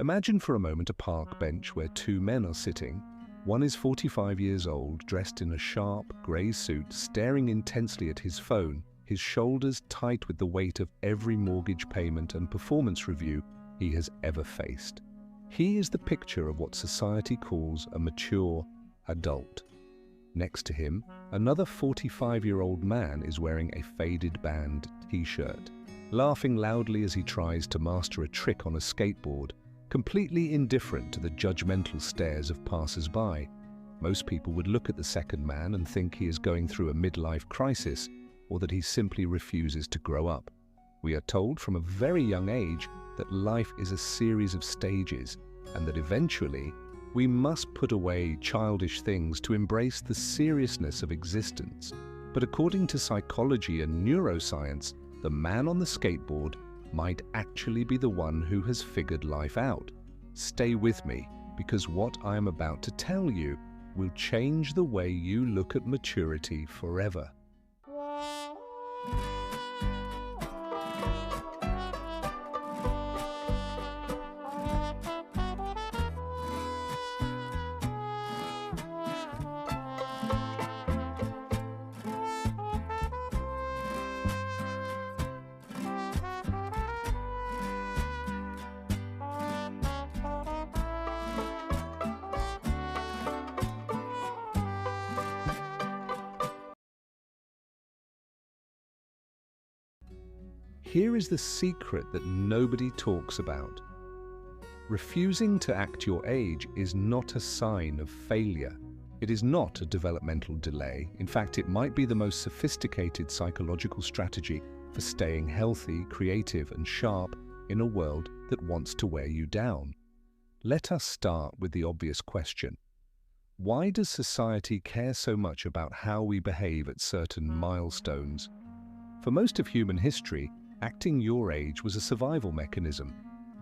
Imagine for a moment a park bench where two men are sitting. One is 45 years old, dressed in a sharp, grey suit, staring intensely at his phone, his shoulders tight with the weight of every mortgage payment and performance review he has ever faced. He is the picture of what society calls a mature adult. Next to him, another 45-year-old man is wearing a faded band t-shirt, laughing loudly as he tries to master a trick on a skateboard, completely indifferent to the judgmental stares of passers-by. Most people would look at the second man and think he is going through a midlife crisis or that he simply refuses to grow up. We are told from a very young age that life is a series of stages and that eventually we must put away childish things to embrace the seriousness of existence. But according to psychology and neuroscience, the man on the skateboard might actually be the one who has figured life out. Stay with me, because what I am about to tell you will change the way you look at maturity forever. Here is the secret that nobody talks about. Refusing to act your age is not a sign of failure. It is not a developmental delay. In fact, it might be the most sophisticated psychological strategy for staying healthy, creative, and sharp in a world that wants to wear you down. Let us start with the obvious question. Why does society care so much about how we behave at certain milestones? For most of human history, acting your age was a survival mechanism.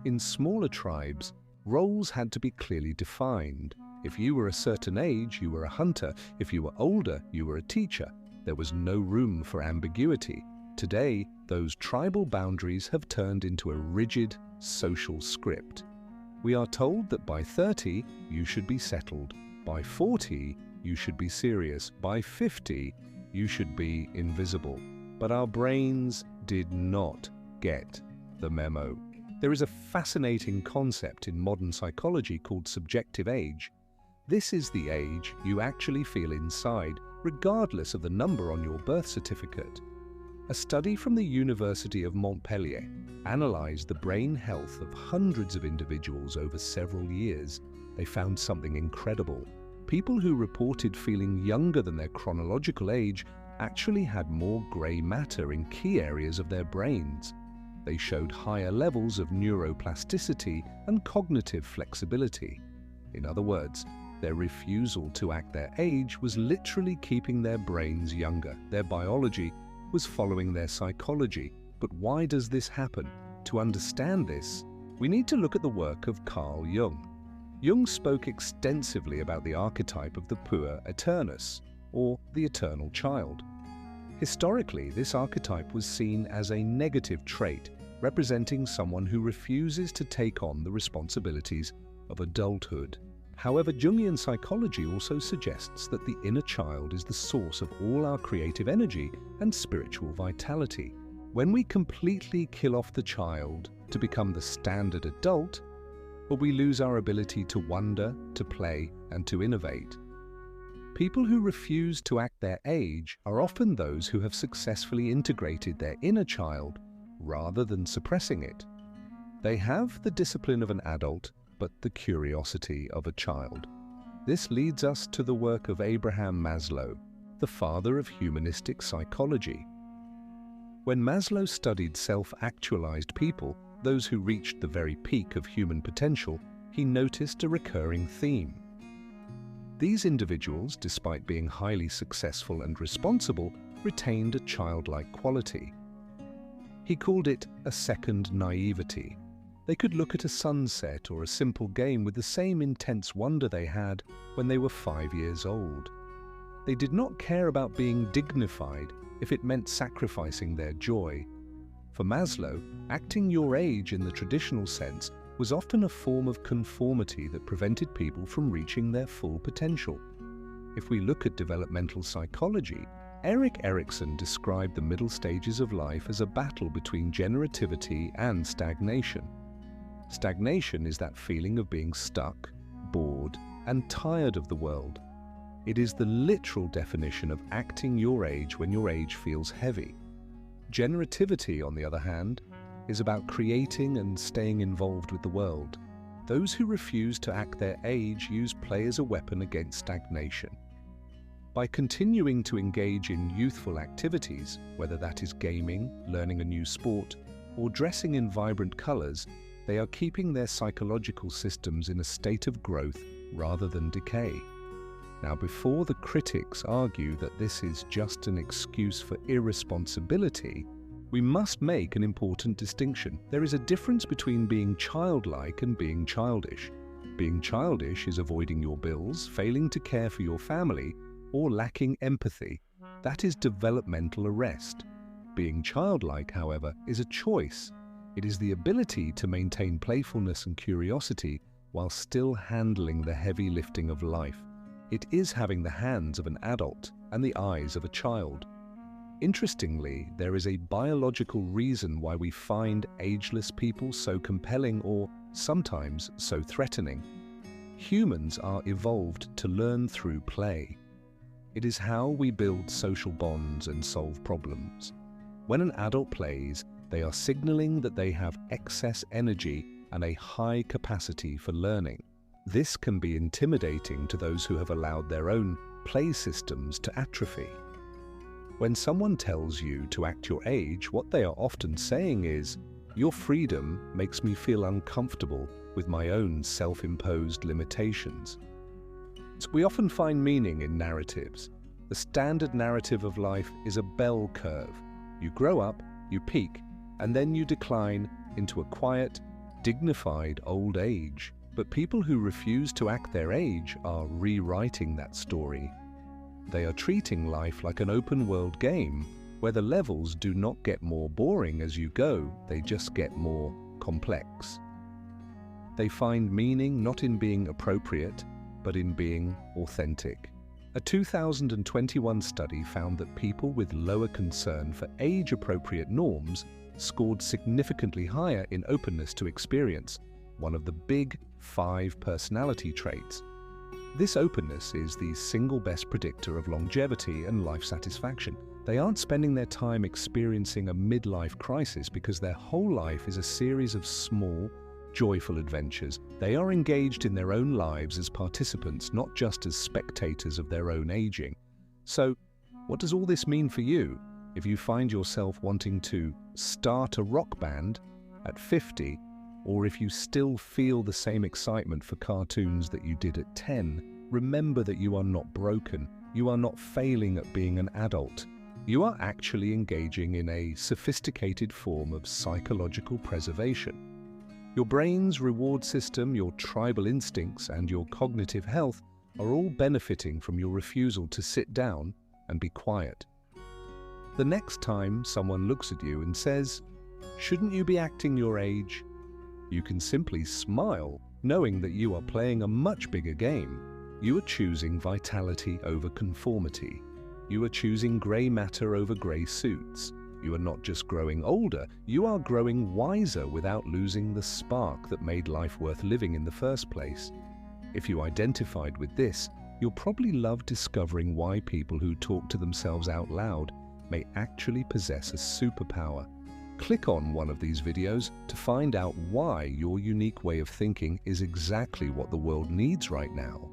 In smaller tribes, roles had to be clearly defined. If you were a certain age, you were a hunter. If you were older, you were a teacher. There was no room for ambiguity. Today, those tribal boundaries have turned into a rigid social script. We are told that by 30, you should be settled. By 40, you should be serious. By 50, you should be invisible. But our brains did not get the memo. There is a fascinating concept in modern psychology called subjective age. This is the age you actually feel inside, regardless of the number on your birth certificate. A study from the University of Montpellier analyzed the brain health of hundreds of individuals over several years. They found something incredible. People who reported feeling younger than their chronological age actually had more grey matter in key areas of their brains. They showed higher levels of neuroplasticity and cognitive flexibility. In other words, their refusal to act their age was literally keeping their brains younger. Their biology was following their psychology. But why does this happen? To understand this, we need to look at the work of Carl Jung. Jung spoke extensively about the archetype of the puer aeternus, or the eternal child. Historically, this archetype was seen as a negative trait, representing someone who refuses to take on the responsibilities of adulthood. However, Jungian psychology also suggests that the inner child is the source of all our creative energy and spiritual vitality. When we completely kill off the child to become the standard adult, we lose our ability to wonder, to play, and to innovate. People who refuse to act their age are often those who have successfully integrated their inner child rather than suppressing it. They have the discipline of an adult, but the curiosity of a child. This leads us to the work of Abraham Maslow, the father of humanistic psychology. When Maslow studied self-actualized people, those who reached the very peak of human potential, he noticed a recurring theme. These individuals, despite being highly successful and responsible, retained a childlike quality. He called it a second naivety. They could look at a sunset or a simple game with the same intense wonder they had when they were 5 years old. They did not care about being dignified if it meant sacrificing their joy. For Maslow, acting your age in the traditional sense was often a form of conformity that prevented people from reaching their full potential. If we look at developmental psychology, Erik Erikson described the middle stages of life as a battle between generativity and stagnation. Stagnation is that feeling of being stuck, bored, and tired of the world. It is the literal definition of acting your age when your age feels heavy. Generativity, on the other hand, is about creating and staying involved with the world. Those who refuse to act their age use play as a weapon against stagnation. By continuing to engage in youthful activities, whether that is gaming, learning a new sport, or dressing in vibrant colors, they are keeping their psychological systems in a state of growth rather than decay. Now, before the critics argue that this is just an excuse for irresponsibility, we must make an important distinction. There is a difference between being childlike and being childish. Being childish is avoiding your bills, failing to care for your family, or lacking empathy. That is developmental arrest. Being childlike, however, is a choice. It is the ability to maintain playfulness and curiosity while still handling the heavy lifting of life. It is having the hands of an adult and the eyes of a child. Interestingly, there is a biological reason why we find ageless people so compelling or sometimes so threatening. Humans are evolved to learn through play. It is how we build social bonds and solve problems. When an adult plays, they are signaling that they have excess energy and a high capacity for learning. This can be intimidating to those who have allowed their own play systems to atrophy. When someone tells you to act your age, what they are often saying is, "Your freedom makes me feel uncomfortable with my own self-imposed limitations." So we often find meaning in narratives. The standard narrative of life is a bell curve. You grow up, you peak, and then you decline into a quiet, dignified old age. But people who refuse to act their age are rewriting that story. They are treating life like an open-world game, where the levels do not get more boring as you go, they just get more complex. They find meaning not in being appropriate, but in being authentic. A 2021 study found that people with lower concern for age-appropriate norms scored significantly higher in openness to experience, one of the big 5 personality traits. This openness is the single best predictor of longevity and life satisfaction. They aren't spending their time experiencing a midlife crisis because their whole life is a series of small, joyful adventures. They are engaged in their own lives as participants, not just as spectators of their own aging. So, what does all this mean for you? If you find yourself wanting to start a rock band at 50, or if you still feel the same excitement for cartoons that you did at 10, remember that you are not broken. You are not failing at being an adult. You are actually engaging in a sophisticated form of psychological preservation. Your brain's reward system, your tribal instincts, and your cognitive health are all benefiting from your refusal to sit down and be quiet. The next time someone looks at you and says, "Shouldn't you be acting your age?" you can simply smile, knowing that you are playing a much bigger game. You are choosing vitality over conformity. You are choosing grey matter over grey suits. You are not just growing older, you are growing wiser without losing the spark that made life worth living in the first place. If you identified with this, you'll probably love discovering why people who talk to themselves out loud may actually possess a superpower. Click on one of these videos to find out why your unique way of thinking is exactly what the world needs right now.